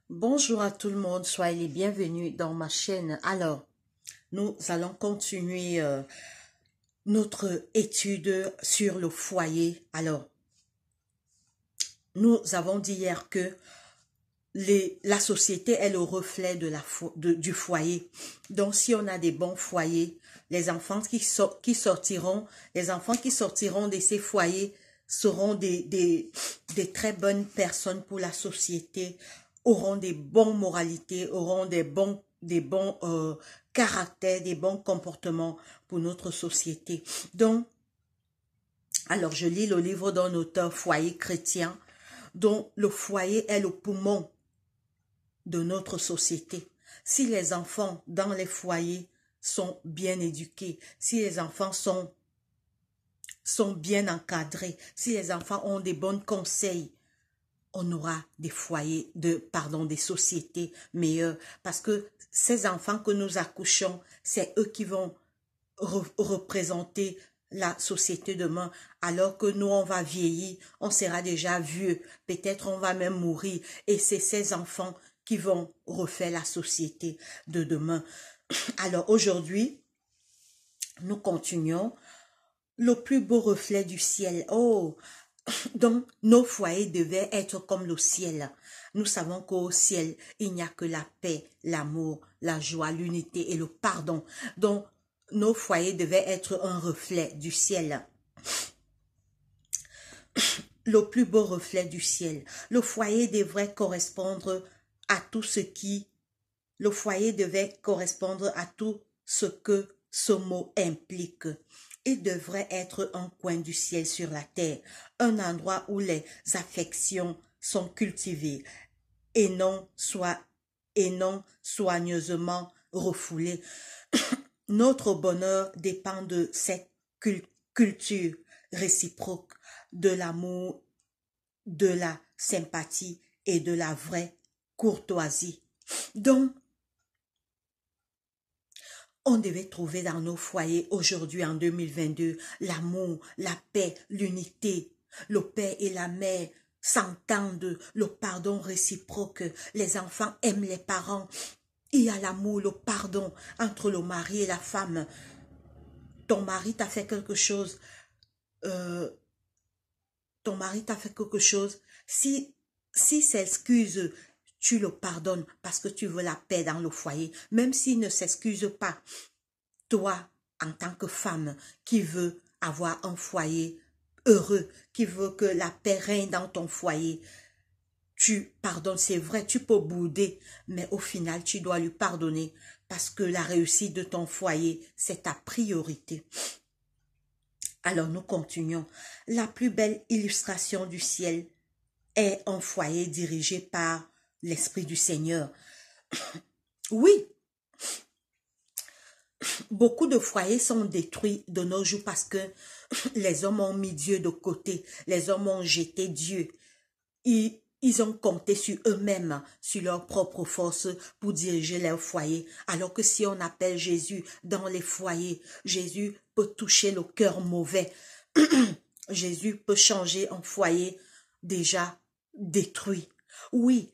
Bonjour à tout le monde, soyez les bienvenus dans ma chaîne. Alors, nous allons continuer notre étude sur le foyer. Alors, nous avons dit hier que la société est le reflet du foyer. Donc, si on a des bons foyers, les enfants qui sortiront de ces foyers seront des très bonnes personnes pour la société, auront des bonnes moralités, auront des bons caractères, des bons comportements pour notre société. Donc, alors je lis le livre d'un auteur foyer chrétien, dont le foyer est le poumon de notre société. Si les enfants dans les foyers sont bien éduqués, si les enfants sont bien encadrés, si les enfants ont des bons conseils, on aura des foyers, des sociétés meilleures. Parce que ces enfants que nous accouchons, c'est eux qui vont représenter la société demain. Alors que nous, on va vieillir, on sera déjà vieux, peut-être on va même mourir. Et c'est ces enfants qui vont refaire la société de demain. Alors aujourd'hui, nous continuons. Le plus beau reflet du ciel. Oh! Donc, nos foyers devaient être comme le ciel. Nous savons qu'au ciel, il n'y a que la paix, l'amour, la joie, l'unité et le pardon. Donc, nos foyers devaient être un reflet du ciel. Le plus beau reflet du ciel. Le foyer devrait correspondre à tout ce qui... Le foyer devait correspondre à tout ce que ce mot implique. Il devrait être un coin du ciel sur la terre, un endroit où les affections sont cultivées et non soigneusement refoulées. Notre bonheur dépend de cette culture réciproque, de l'amour, de la sympathie et de la vraie courtoisie. Donc, on devait trouver dans nos foyers aujourd'hui en 2022 l'amour, la paix, l'unité. Le père et la mère s'entendent, le pardon réciproque. Les enfants aiment les parents. Il y a l'amour, le pardon entre le mari et la femme. Ton mari t'a fait quelque chose. Si s'excuse, tu le pardonnes parce que tu veux la paix dans le foyer, même s'il ne s'excuse pas. Toi, en tant que femme qui veut avoir un foyer heureux, qui veut que la paix règne dans ton foyer, tu pardonnes, c'est vrai, tu peux bouder, mais au final, tu dois lui pardonner parce que la réussite de ton foyer, c'est ta priorité. Alors, nous continuons. La plus belle illustration du ciel est un foyer dirigé par l'Esprit du Seigneur. Oui, beaucoup de foyers sont détruits de nos jours parce que les hommes ont mis Dieu de côté. Les hommes ont jeté Dieu. Ils ont compté sur eux-mêmes, sur leur propre force pour diriger leur foyer. Alors que si on appelle Jésus dans les foyers, Jésus peut toucher le cœur mauvais. Jésus peut changer un foyer déjà détruit. Oui,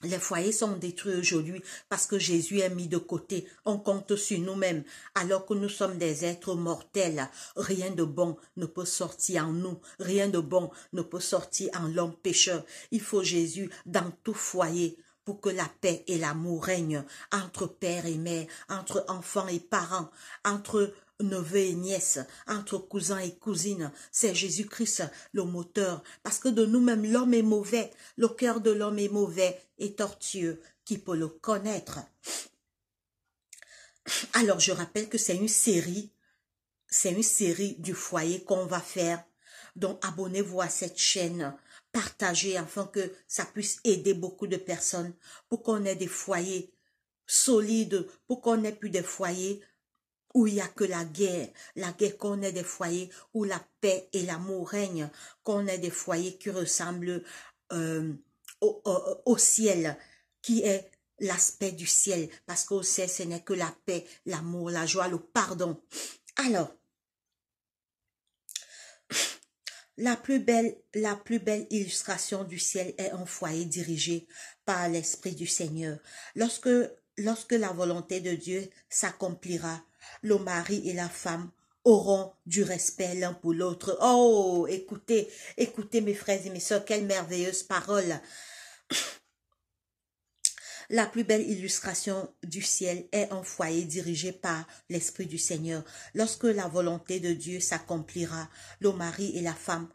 les foyers sont détruits aujourd'hui parce que Jésus est mis de côté. On compte sur nous-mêmes alors que nous sommes des êtres mortels. Rien de bon ne peut sortir en nous. Rien de bon ne peut sortir en l'homme pécheur. Il faut Jésus dans tout foyer pour que la paix et l'amour règnent entre père et mère, entre enfants et parents, entre neveux et nièces, entre cousins et cousines. C'est Jésus-Christ le moteur. Parce que de nous-mêmes, l'homme est mauvais. Le cœur de l'homme est mauvais et tortueux. Qui peut le connaître? Alors, je rappelle que c'est une série du foyer qu'on va faire. Donc, abonnez-vous à cette chaîne. Partagez afin que ça puisse aider beaucoup de personnes pour qu'on ait des foyers solides, pour qu'on n'ait plus des foyers où il n'y a que la guerre, qu'on ait des foyers où la paix et l'amour règnent, qu'on ait des foyers qui ressemblent au ciel, qui est l'aspect du ciel, parce qu'au ciel, ce n'est que la paix, l'amour, la joie, le pardon. Alors, La plus belle illustration du ciel est un foyer dirigé par l'Esprit du Seigneur. Lorsque la volonté de Dieu s'accomplira, le mari et la femme auront du respect l'un pour l'autre. Oh, écoutez, écoutez mes frères et mes sœurs, quelle merveilleuse parole. La plus belle illustration du ciel est un foyer dirigé par l'Esprit du Seigneur. Lorsque la volonté de Dieu s'accomplira, le mari et la femme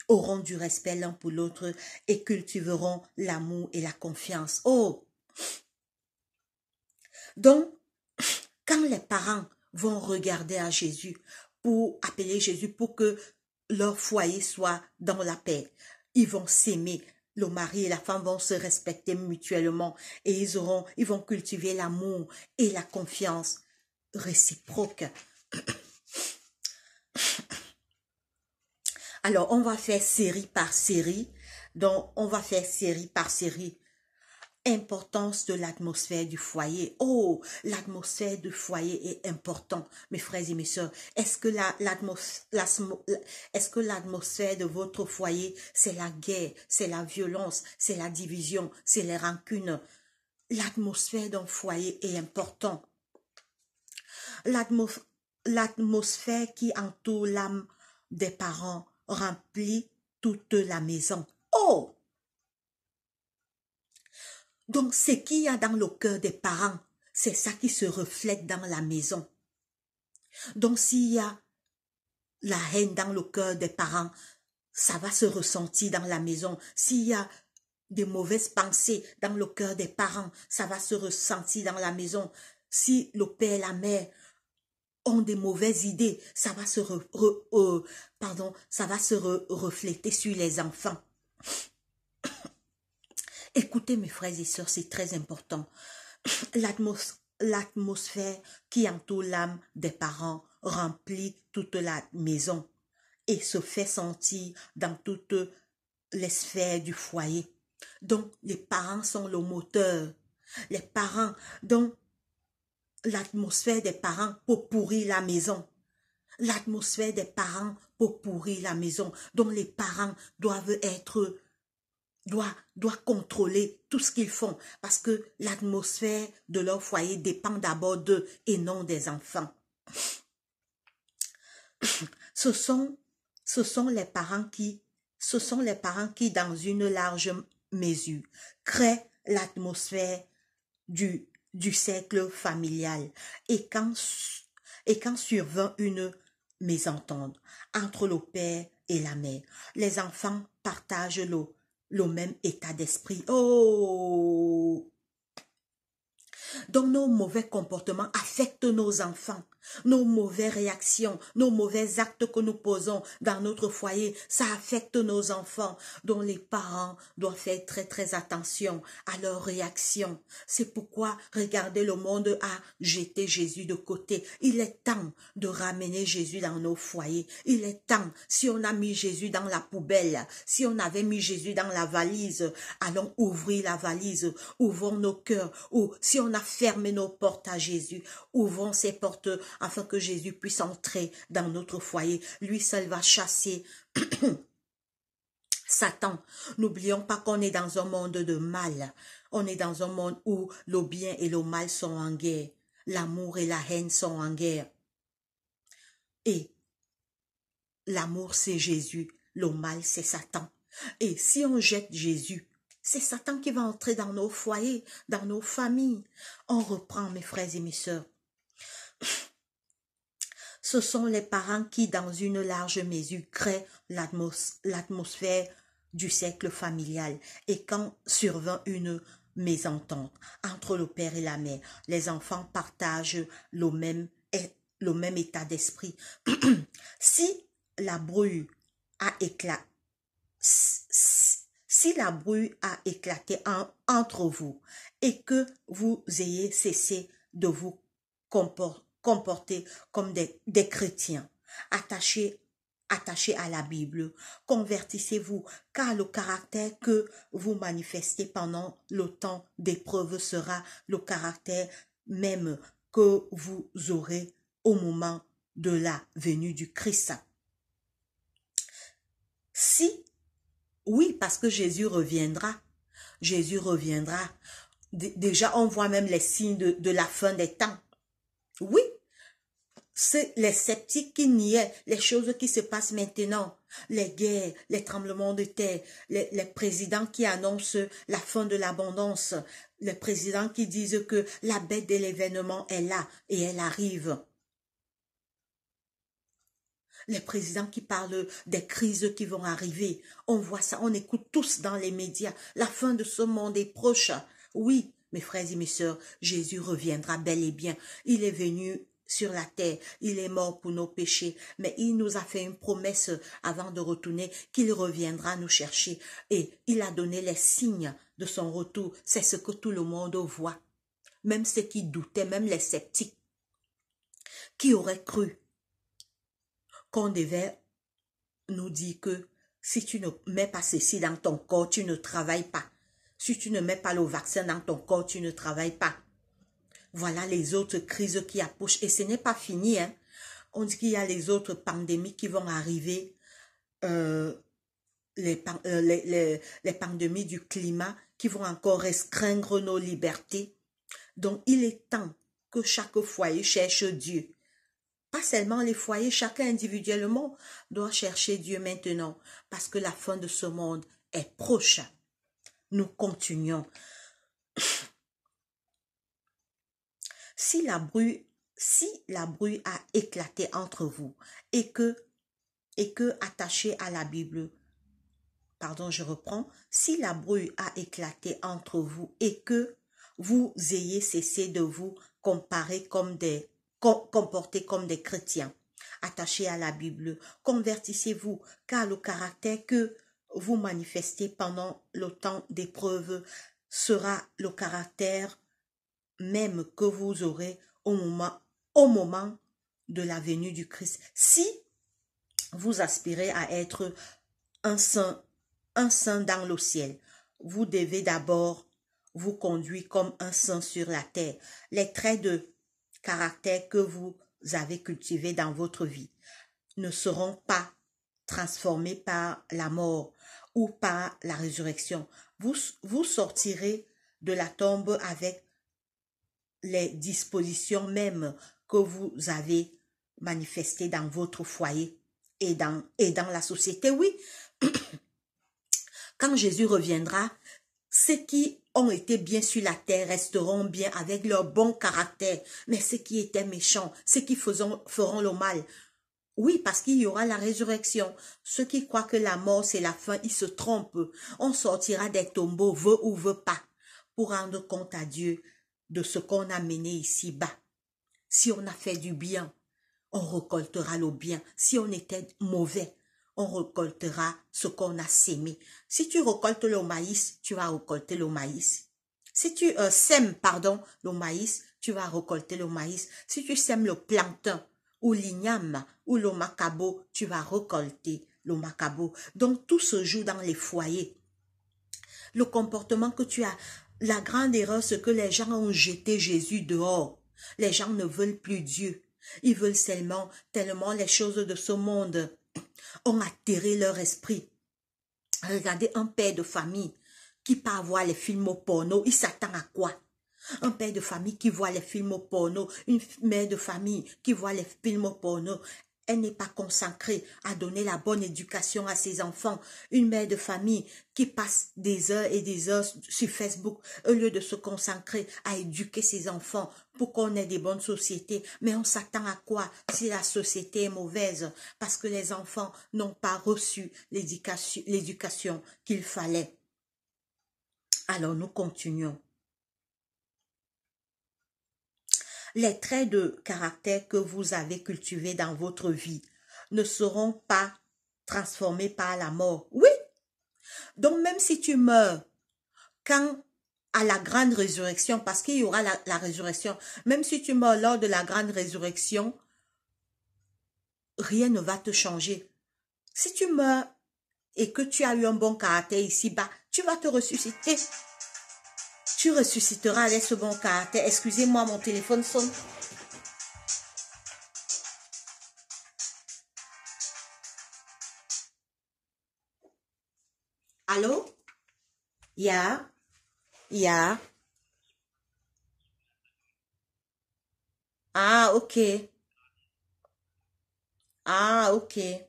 auront du respect l'un pour l'autre et cultiveront l'amour et la confiance. Oh! Donc, quand les parents vont regarder à Jésus pour appeler Jésus pour que leur foyer soit dans la paix, ils vont s'aimer. Le mari et la femme vont se respecter mutuellement et ils vont cultiver l'amour et la confiance réciproque. Alors, on va faire série par série. Donc, on va faire série par série. Importance de l'atmosphère du foyer. Oh, l'atmosphère du foyer est important, mes frères et mes sœurs. Est-ce que l'atmosphère de votre foyer, c'est la guerre, c'est la violence, c'est la division, c'est les rancunes? L'atmosphère d'un foyer est important. L'atmosphère qui entoure l'âme des parents remplit toute la maison. Oh! Donc, ce qu'il y a dans le cœur des parents, c'est ça qui se reflète dans la maison. Donc, s'il y a la haine dans le cœur des parents, ça va se ressentir dans la maison. S'il y a des mauvaises pensées dans le cœur des parents, ça va se ressentir dans la maison. Si le père et la mère ont des mauvaises idées, ça va se refléter sur les enfants. Écoutez mes frères et sœurs, c'est très important. L'atmosphère qui entoure l'âme des parents remplit toute la maison et se fait sentir dans toutes les sphères du foyer. Donc, les parents sont le moteur. Les parents, donc, l'atmosphère des parents pour pourrir la maison. L'atmosphère des parents pour pourrir la maison. Donc, les parents doivent contrôler tout ce qu'ils font parce que l'atmosphère de leur foyer dépend d'abord d'eux et non des enfants. Ce sont les parents qui, dans une large mesure, créent l'atmosphère du cercle familial. Et quand survint une mésentente entre le père et la mère, les enfants partagent le même état d'esprit. Oh! Donc nos mauvais comportements affectent nos enfants. Nos mauvaises réactions, nos mauvais actes que nous posons dans notre foyer, ça affecte nos enfants. Donc les parents doivent faire très très attention à leurs réactions. C'est pourquoi regardez, le monde a jeté Jésus de côté. Il est temps de ramener Jésus dans nos foyers. Il est temps, si on a mis Jésus dans la poubelle, si on avait mis Jésus dans la valise, allons ouvrir la valise, ouvrons nos cœurs, ou si on a fermé nos portes à Jésus, ouvrons ces portes afin que Jésus puisse entrer dans notre foyer. Lui seul va chasser Satan. N'oublions pas qu'on est dans un monde de mal. On est dans un monde où le bien et le mal sont en guerre. L'amour et la haine sont en guerre. Et l'amour, c'est Jésus. Le mal, c'est Satan. Et si on jette Jésus, c'est Satan qui va entrer dans nos foyers, dans nos familles. On reprend, mes frères et mes sœurs. Ce sont les parents qui, dans une large mesure, créent l'atmosphère du cercle familial. Et quand survint une mésentente entre le père et la mère, les enfants partagent le même état d'esprit. Si la brouille a éclaté entre vous et que vous ayez cessé de vous comporter comme des chrétiens, attachés à la Bible, convertissez-vous, car le caractère que vous manifestez pendant le temps d'épreuve sera le caractère même que vous aurez au moment de la venue du Christ. Si, oui, parce que Jésus reviendra. Jésus reviendra. Déjà, on voit même les signes de la fin des temps. Oui, c'est les sceptiques qui niaient les choses qui se passent maintenant, les guerres, les tremblements de terre, les présidents qui annoncent la fin de l'abondance, les présidents qui disent que la bête de l'événement est là et elle arrive. Les présidents qui parlent des crises qui vont arriver. On voit ça, on écoute tous dans les médias. La fin de ce monde est proche. Oui, mes frères et mes sœurs, Jésus reviendra bel et bien. Il est venu sur la terre, il est mort pour nos péchés, mais il nous a fait une promesse avant de retourner qu'il reviendra nous chercher. Et il a donné les signes de son retour. C'est ce que tout le monde voit. Même ceux qui doutaient, même les sceptiques, qui auraient cru qu'on devait nous dire que si tu ne mets pas ceci dans ton corps, tu ne travailles pas. Si tu ne mets pas le vaccin dans ton corps, tu ne travailles pas. Voilà les autres crises qui approchent. Et ce n'est pas fini. Hein. On dit qu'il y a les autres pandémies qui vont arriver. Les pandémies du climat qui vont encore restreindre nos libertés. Donc, il est temps que chaque foyer cherche Dieu. Pas seulement les foyers, chacun individuellement doit chercher Dieu maintenant, parce que la fin de ce monde est proche. Nous continuons. Si la bruit a éclaté entre vous et que attaché à la Bible, pardon, je reprends, si la bruit a éclaté entre vous et que vous ayez cessé de vous comporter comme des chrétiens, attachés à la Bible, convertissez-vous, car le caractère que vous manifestez pendant le temps d'épreuve sera le caractère même que vous aurez au moment de la venue du Christ. Si vous aspirez à être un saint dans le ciel, vous devez d'abord vous conduire comme un saint sur la terre. Les traits de caractère que vous avez cultivés dans votre vie ne seront pas transformés par la mort ou par la résurrection. Vous sortirez de la tombe avec les dispositions mêmes que vous avez manifestées dans votre foyer et dans la société. Oui, quand Jésus reviendra, ceux qui ont été bien sur la terre resteront bien avec leur bon caractère, mais ceux qui étaient méchants, ceux qui feront le mal, oui, parce qu'il y aura la résurrection. Ceux qui croient que la mort c'est la fin, ils se trompent. On sortira des tombeaux, veut ou veut pas, pour rendre compte à Dieu de ce qu'on a mené ici-bas. Si on a fait du bien, on récoltera le bien. Si on était mauvais, on récoltera ce qu'on a sémé. Si tu récoltes le maïs, tu vas récolter le maïs. Si tu sèmes, le maïs, tu vas récolter le maïs. Si tu sèmes le plantain ou l'igname ou le macabo, tu vas récolter le macabo. Donc, tout se joue dans les foyers. Le comportement que tu as, la grande erreur, c'est que les gens ont jeté Jésus dehors. Les gens ne veulent plus Dieu. Ils veulent seulement, tellement les choses de ce monde ont atterré leur esprit. Regardez un père de famille qui part voir les films porno, il s'attend à quoi? Un père de famille qui voit les films porno, une mère de famille qui voit les films porno, elle n'est pas consacrée à donner la bonne éducation à ses enfants. Une mère de famille qui passe des heures et des heures sur Facebook au lieu de se consacrer à éduquer ses enfants pour qu'on ait des bonnes sociétés. Mais on s'attend à quoi si la société est mauvaise? Parce que les enfants n'ont pas reçu l'éducation qu'il fallait. Alors nous continuons. Les traits de caractère que vous avez cultivés dans votre vie ne seront pas transformés par la mort. Oui. Donc même si tu meurs, quand à la grande résurrection, parce qu'il y aura la résurrection, même si tu meurs lors de la grande résurrection, rien ne va te changer. Si tu meurs et que tu as eu un bon caractère ici-bas, tu vas te ressusciter. Tu ressusciteras avec ce bon caractère. Excusez-moi, mon téléphone sonne. Allô? Yeah, yeah. Ah, ok. Ah, ok.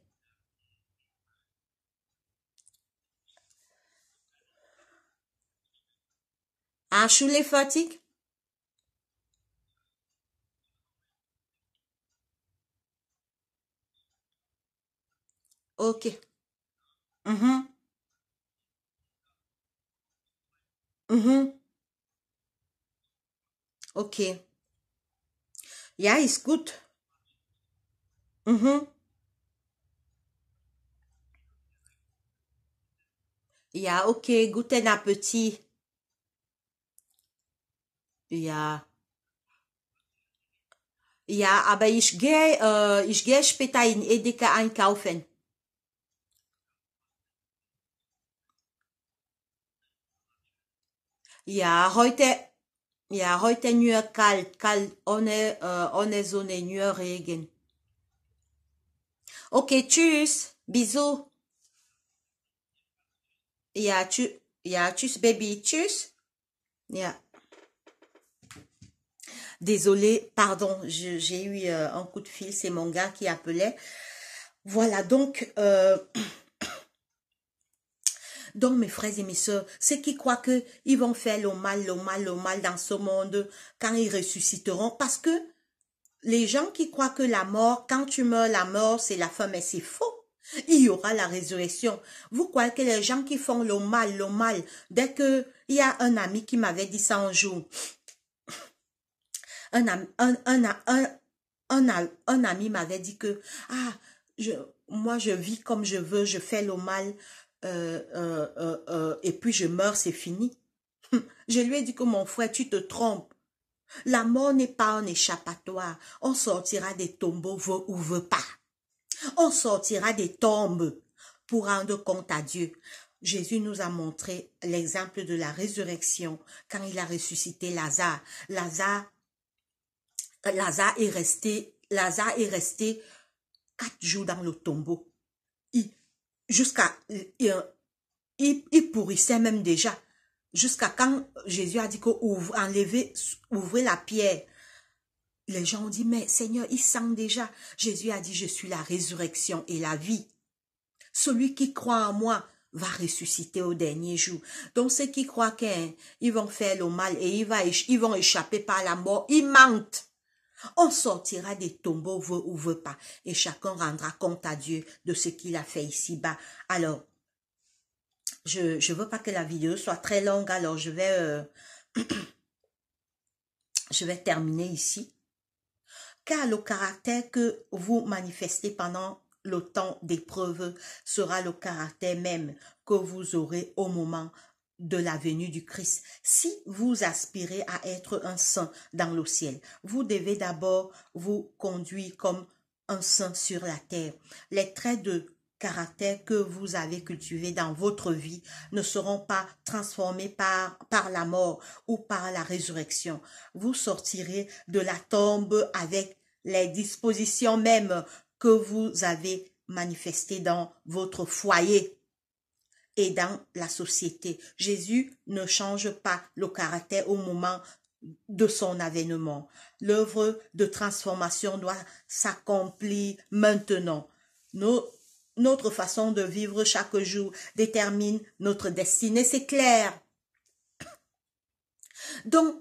Ah, je les fatigue? Ok. Mhm, mhm. Ok. Yeah, it's good. Mhm. Yeah, ok. Guten Appetit. Ja. Ja, aber ich gehe später in Edeka einkaufen. Ja, heute nur kalt, ohne Sonne, nur Regen. Okay, tschüss. Bisous. Ja, tschüss, Baby. Tschüss. Ja. Désolée, pardon, j'ai eu un coup de fil, c'est mon gars qui appelait. Voilà, donc mes frères et mes sœurs, ceux qui croient que ils vont faire le mal dans ce monde quand ils ressusciteront, parce que les gens qui croient que la mort, quand tu meurs, la mort, c'est la fin, mais c'est faux. Il y aura la résurrection. Vous croyez que les gens qui font le mal, dès que il y a un ami qui m'avait dit ça un jour, un, am- un ami m'avait dit que, ah, je, moi je vis comme je veux, je fais le mal, et puis je meurs, c'est fini. Je lui ai dit que mon frère, tu te trompes. La mort n'est pas un échappatoire. On sortira des tombeaux, veut ou veut pas. On sortira des tombes pour rendre compte à Dieu. Jésus nous a montré l'exemple de la résurrection quand il a ressuscité Lazare. Lazare est resté 4 jours dans le tombeau. Jusqu'à, il pourrissait même déjà. Jusqu'à quand Jésus a dit que ouvrez la pierre. Les gens ont dit, mais Seigneur, il sent déjà. Jésus a dit, je suis la résurrection et la vie. Celui qui croit en moi va ressusciter au dernier jour. Donc ceux qui croient qu'ils vont faire le mal et ils vont échapper par la mort, ils mentent. On sortira des tombeaux, veut ou veut pas, et chacun rendra compte à Dieu de ce qu'il a fait ici-bas. Alors, je veux pas que la vidéo soit très longue, alors je vais terminer ici. Car le caractère que vous manifestez pendant le temps d'épreuve sera le caractère même que vous aurez au moment de la venue du Christ. Si vous aspirez à être un saint dans le ciel, vous devez d'abord vous conduire comme un saint sur la terre. Les traits de caractère que vous avez cultivés dans votre vie ne seront pas transformés par la mort ou par la résurrection. Vous sortirez de la tombe avec les dispositions même que vous avez manifestées dans votre foyer et dans la société. Jésus ne change pas le caractère au moment de son avènement. L'œuvre de transformation doit s'accomplir maintenant. Notre façon de vivre chaque jour détermine notre destinée, c'est clair. Donc,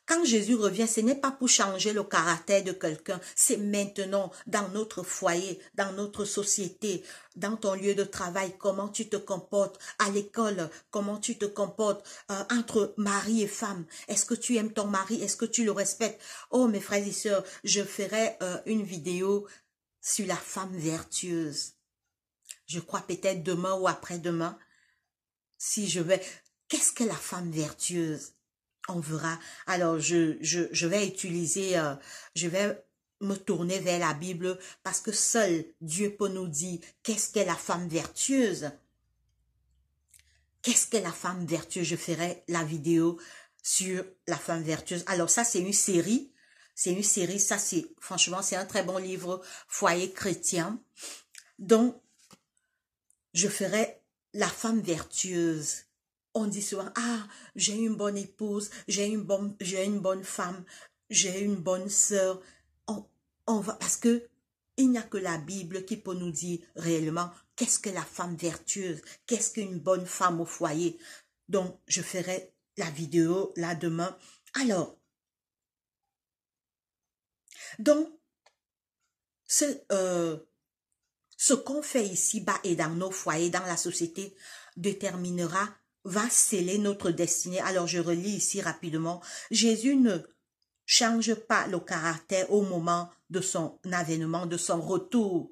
quand Jésus revient, ce n'est pas pour changer le caractère de quelqu'un, c'est maintenant dans notre foyer, dans notre société, dans ton lieu de travail, comment tu te comportes, à l'école, comment tu te comportes entre mari et femme. Est-ce que tu aimes ton mari? Est-ce que tu le respectes? Oh, mes frères et sœurs, je ferai une vidéo sur la femme vertueuse. Je crois peut-être demain ou après-demain, si je vais... Qu'est-ce que la femme vertueuse? On verra. Alors, je vais utiliser, je vais me tourner vers la Bible parce que seul Dieu peut nous dire qu'est-ce qu'est la femme vertueuse. Qu'est-ce qu'est la femme vertueuse? Je ferai la vidéo sur la femme vertueuse. Alors, ça, c'est une série. C'est une série. Ça, franchement, c'est un très bon livre, Foyer chrétien. Donc, je ferai la femme vertueuse. On dit souvent, ah, j'ai une bonne épouse, j'ai une bonne femme, j'ai une bonne sœur. On va, parce que il n'y a que la Bible qui peut nous dire réellement qu'est-ce que la femme vertueuse, qu'est-ce qu'une bonne femme au foyer. Donc, je ferai la vidéo là demain. Alors, donc, ce qu'on fait ici-bas et dans nos foyers, dans la société, déterminera, va sceller notre destinée. Alors, je relis ici rapidement. Jésus ne change pas le caractère au moment de son avènement, de son retour.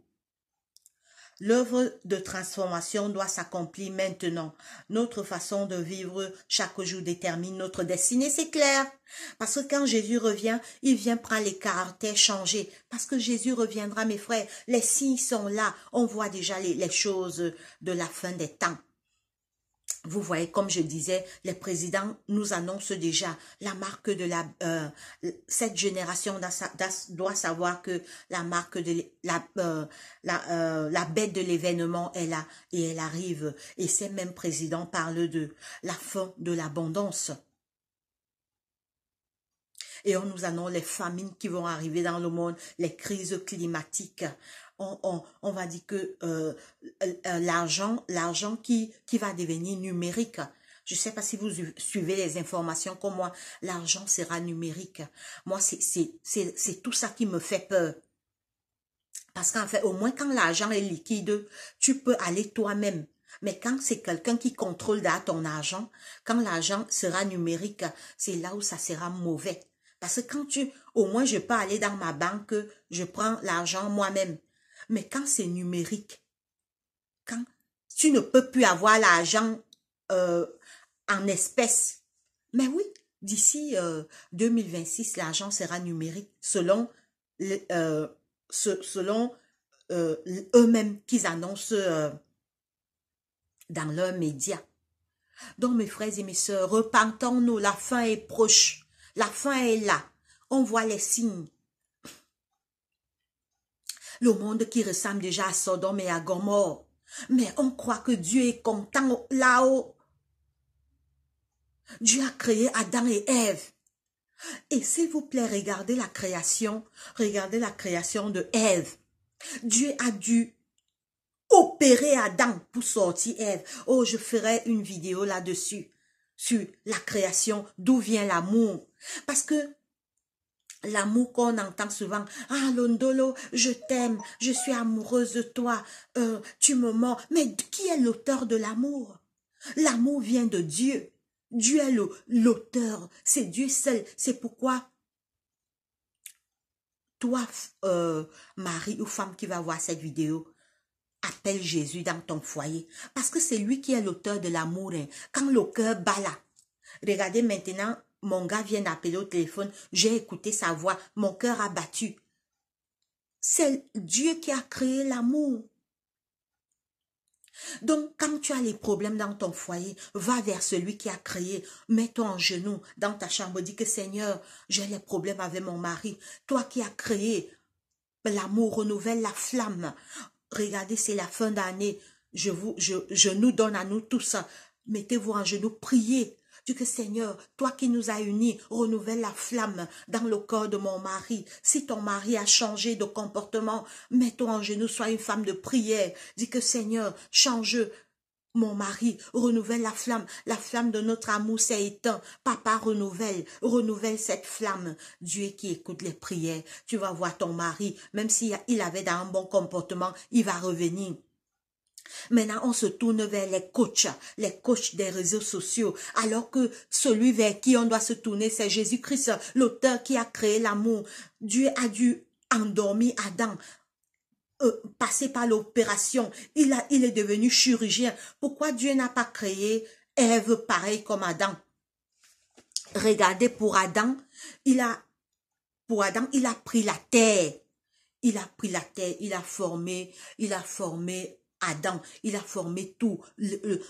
L'œuvre de transformation doit s'accomplir maintenant. Notre façon de vivre chaque jour détermine notre destinée, c'est clair. Parce que quand Jésus revient, il vient prendre les caractères changés. Parce que Jésus reviendra, mes frères, les signes sont là. On voit déjà les choses de la fin des temps. Vous voyez, comme je disais, les présidents nous annoncent déjà la marque de cette génération doit savoir que la marque de la bête de l'événement est là et elle arrive. Et ces mêmes présidents parlent de la fin de l'abondance. Et on nous annonce les famines qui vont arriver dans le monde, les crises climatiques. On va dire que l'argent qui va devenir numérique. Je ne sais pas si vous suivez les informations comme moi, l'argent sera numérique. Moi, c'est tout ça qui me fait peur. Parce qu'en fait, au moins quand l'argent est liquide, tu peux aller toi-même. Mais quand c'est quelqu'un qui contrôle ton argent, quand l'argent sera numérique, c'est là où ça sera mauvais. Parce que quand au moins je peux aller dans ma banque, je prends l'argent moi-même. Mais quand c'est numérique, quand tu ne peux plus avoir l'argent en espèces, mais oui, d'ici 2026, l'argent sera numérique selon eux-mêmes qu'ils annoncent dans leurs médias. Donc mes frères et mes sœurs, repentons-nous, la fin est proche, la fin est là, on voit les signes. Le monde qui ressemble déjà à Sodome et à Gomorrhe. Mais on croit que Dieu est content là-haut. Dieu a créé Adam et Ève. Et s'il vous plaît, regardez la création de Ève. Dieu a dû opérer Adam pour sortir Ève. Oh, je ferai une vidéo là-dessus, sur la création, d'où vient l'amour. Parce que l'amour qu'on entend souvent, ah Londolo, je t'aime, je suis amoureuse de toi, tu me mords. Mais qui est l'auteur de l'amour? L'amour vient de Dieu. Dieu est l'auteur, c'est Dieu seul. C'est pourquoi toi, mari ou femme qui va voir cette vidéo, appelle Jésus dans ton foyer. Parce que c'est lui qui est l'auteur de l'amour. Hein. Quand le cœur bat là, regardez maintenant, mon gars vient d'appeler au téléphone, j'ai écouté sa voix, mon cœur a battu. C'est Dieu qui a créé l'amour. Donc, quand tu as les problèmes dans ton foyer, va vers celui qui a créé. Mets-toi en genoux dans ta chambre, dis que Seigneur, j'ai les problèmes avec mon mari. Toi qui as créé l'amour, renouvelle la flamme. Regardez, c'est la fin d'année. Je nous donne à nous tous. Mettez-vous en genoux, priez. Dis que Seigneur, toi qui nous as unis, renouvelle la flamme dans le corps de mon mari. Si ton mari a changé de comportement, mets-toi en genoux, sois une femme de prière. Dis que Seigneur, change mon mari, renouvelle la flamme de notre amour s'est éteinte. Papa, renouvelle cette flamme. Dieu qui écoute les prières. Tu vas voir ton mari, même s'il avait un bon comportement, il va revenir. Maintenant, on se tourne vers les coachs des réseaux sociaux, alors que celui vers qui on doit se tourner, c'est Jésus-Christ, l'auteur qui a créé l'amour. Dieu a dû endormir Adam, passer par l'opération. Il est devenu chirurgien. Pourquoi Dieu n'a pas créé Ève pareil comme Adam? Regardez, pour Adam, il a pris la terre. Il a pris la terre, il a formé Adam, il a formé tout, le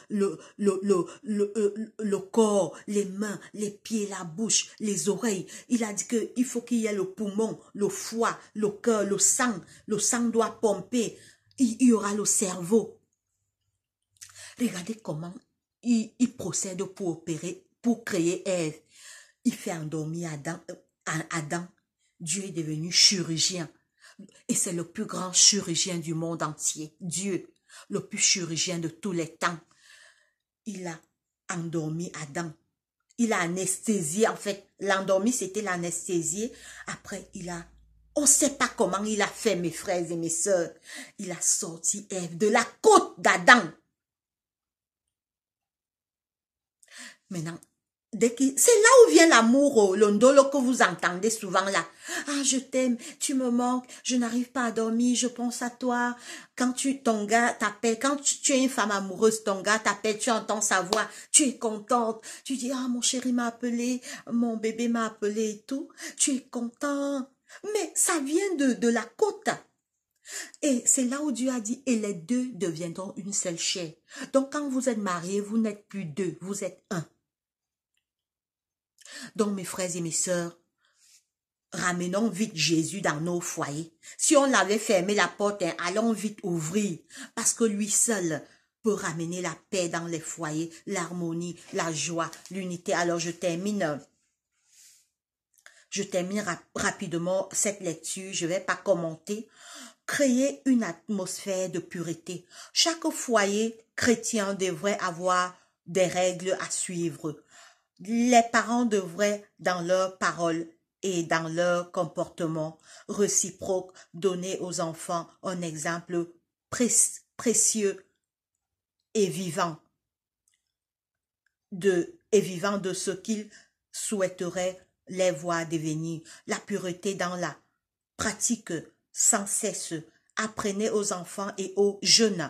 corps, les mains, les pieds, la bouche, les oreilles. Il a dit qu'il faut qu'il y ait le poumon, le foie, le cœur, le sang. Le sang doit pomper. Il y aura le cerveau. Regardez comment il procède pour opérer, pour créer Ève. Il fait endormir Adam. Dieu est devenu chirurgien. Et c'est le plus grand chirurgien du monde entier. Dieu, le plus chirurgien de tous les temps. Il a endormi Adam. Il a anesthésié, en fait. L'endormi, c'était l'anesthésié. Après, on ne sait pas comment il a fait, mes frères et mes sœurs. Il a sorti Ève de la côte d'Adam. Maintenant, c'est là où vient l'amour, l'ondolo que vous entendez souvent là. Ah, je t'aime, tu me manques, je n'arrive pas à dormir, je pense à toi. Quand ton gars t'appelle, quand tu es une femme amoureuse, ton gars t'appelle, tu entends sa voix, tu es contente. Tu dis, ah, mon chéri m'a appelé, mon bébé m'a appelé et tout. Tu es content. Mais ça vient de la côte. Et c'est là où Dieu a dit, et les deux deviendront une seule chair. Donc quand vous êtes mariés, vous n'êtes plus deux, vous êtes un. Donc, mes frères et mes sœurs, ramenons vite Jésus dans nos foyers. Si on l'avait fermé la porte, allons vite ouvrir, parce que lui seul peut ramener la paix dans les foyers, l'harmonie, la joie, l'unité. Alors, je termine rapidement cette lecture, je ne vais pas commenter. Créer une atmosphère de pureté. Chaque foyer chrétien devrait avoir des règles à suivre. Les parents devraient, dans leurs paroles et dans leur comportement réciproque, donner aux enfants un exemple précieux et vivant de ce qu'ils souhaiteraient les voir devenir. La pureté dans la pratique sans cesse. Apprenez aux enfants et aux jeunes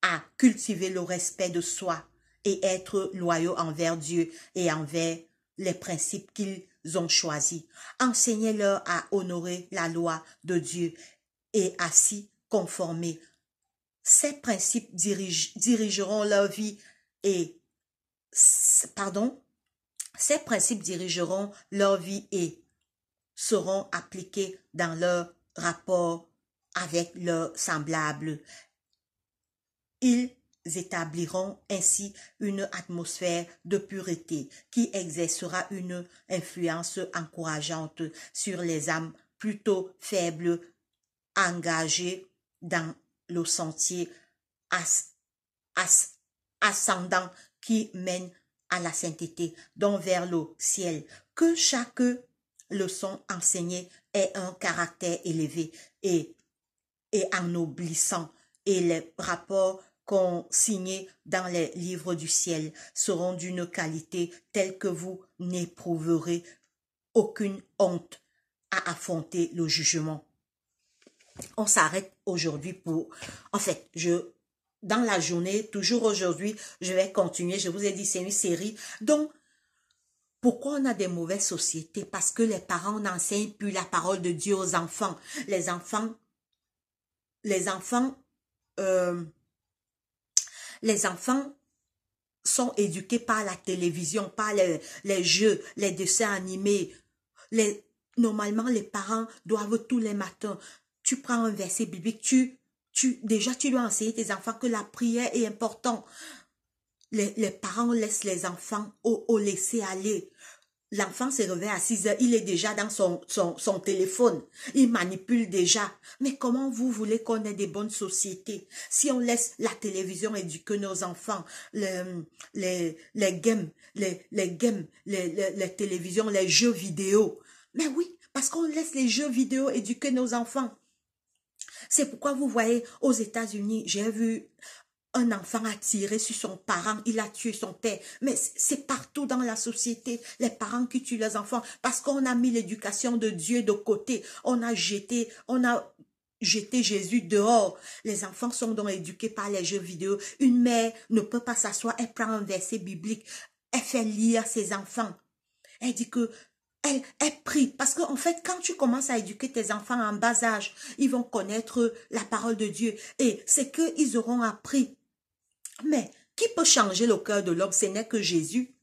à cultiver le respect de soi et être loyaux envers Dieu et envers les principes qu'ils ont choisis. Enseignez-leur à honorer la loi de Dieu et à s'y conformer. Ces principes dirigeront leur vie et seront appliqués dans leur rapport avec leurs semblables. Ils établiront ainsi une atmosphère de pureté qui exercera une influence encourageante sur les âmes plutôt faibles, engagées dans le sentier ascendant qui mène à la sainteté, donc vers le ciel. Que chaque leçon enseignée ait un caractère élevé et ennoblissant, et les rapports consignés dans les livres du ciel seront d'une qualité telle que vous n'éprouverez aucune honte à affronter le jugement. On s'arrête aujourd'hui pour... En fait, dans la journée, toujours aujourd'hui, je vais continuer. Je vous ai dit, c'est une série. Donc, pourquoi on a des mauvaises sociétés? Parce que les parents n'enseignent plus la parole de Dieu aux enfants. Les enfants sont éduqués par la télévision, par les jeux, les dessins animés. Normalement, les parents doivent tous les matins, tu prends un verset biblique, déjà tu dois enseigner tes enfants que la prière est importante. Les parents laissent les enfants au laisser aller. L'enfant se réveille à 6 heures, il est déjà dans son téléphone. Il manipule déjà. Mais comment vous voulez qu'on ait des bonnes sociétés si on laisse la télévision éduquer nos enfants, les games, les télévisions, les jeux vidéo? Mais oui, parce qu'on laisse les jeux vidéo éduquer nos enfants. C'est pourquoi vous voyez, aux États-Unis, j'ai vu un enfant a tiré sur son parent, il a tué son père. Mais c'est partout dans la société, les parents qui tuent leurs enfants, parce qu'on a mis l'éducation de Dieu de côté. On a jeté Jésus dehors. Les enfants sont donc éduqués par les jeux vidéo. Une mère ne peut pas s'asseoir, elle prend un verset biblique, elle fait lire à ses enfants. Elle dit que elle prie, parce qu'en fait, quand tu commences à éduquer tes enfants en bas âge, ils vont connaître la parole de Dieu, et c'est qu'ils auront appris. Mais qui peut changer le cœur de l'homme? Ce n'est que Jésus.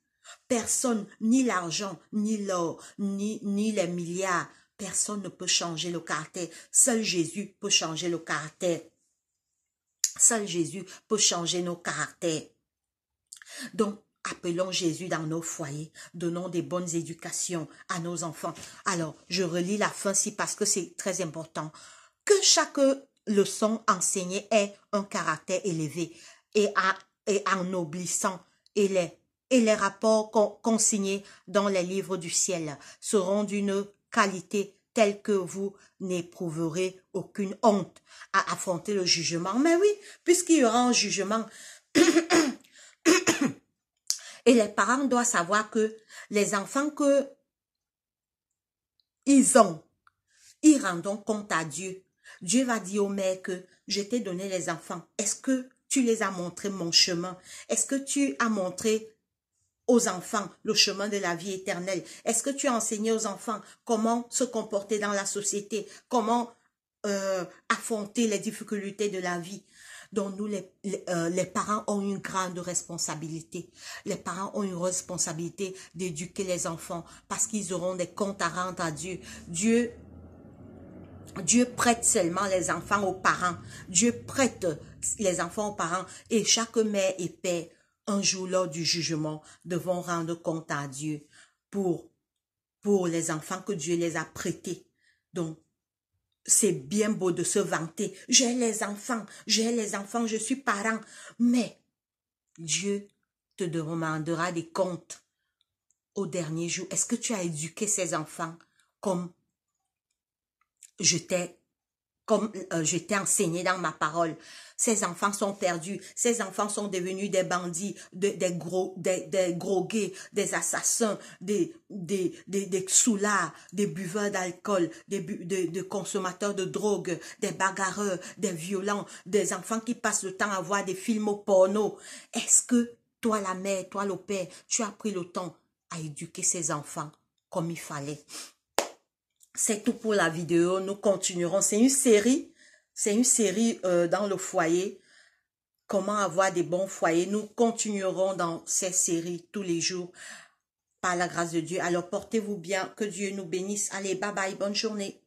Personne, ni l'argent, ni l'or, ni les milliards, personne ne peut changer le caractère. Seul Jésus peut changer le caractère. Seul Jésus peut changer nos caractères. Donc, appelons Jésus dans nos foyers, donnons des bonnes éducations à nos enfants. Alors, je relis la fin-ci parce que c'est très important. Que chaque leçon enseignée ait un caractère élevé et ennoblissant, et les rapports consignés dans les livres du ciel seront d'une qualité telle que vous n'éprouverez aucune honte à affronter le jugement. Mais oui, puisqu'il y aura un jugement, et les parents doivent savoir que les enfants que ils ont, ils rendront compte à Dieu. Dieu va dire au mère que je t'ai donné les enfants. Est-ce que tu les as montré mon chemin? Est-ce que tu as montré aux enfants le chemin de la vie éternelle? Est-ce que tu as enseigné aux enfants comment se comporter dans la société? Comment affronter les difficultés de la vie? Donc nous, les parents ont une grande responsabilité. Les parents ont une responsabilité d'éduquer les enfants parce qu'ils auront des comptes à rendre à Dieu. Dieu prête seulement les enfants aux parents. Dieu prête les enfants aux parents. Et chaque mère et père, un jour lors du jugement, devront rendre compte à Dieu pour les enfants que Dieu les a prêtés. Donc, c'est bien beau de se vanter. J'ai les enfants, je suis parent. Mais Dieu te demandera des comptes au dernier jour. Est-ce que tu as éduqué ces enfants comme je t'ai enseigné dans ma parole? Ces enfants sont perdus, ces enfants sont devenus des bandits, des drogués, des assassins, des soulards, des buveurs d'alcool, des consommateurs de drogue, des bagarreurs, des violents, des enfants qui passent le temps à voir des films au porno. Est-ce que toi la mère, toi le père, tu as pris le temps à éduquer ces enfants comme il fallait? C'est tout pour la vidéo. Nous continuerons. C'est une série dans le foyer. Comment avoir des bons foyers. Nous continuerons dans ces séries tous les jours par la grâce de Dieu. Alors portez-vous bien. Que Dieu nous bénisse. Allez, bye bye. Bonne journée.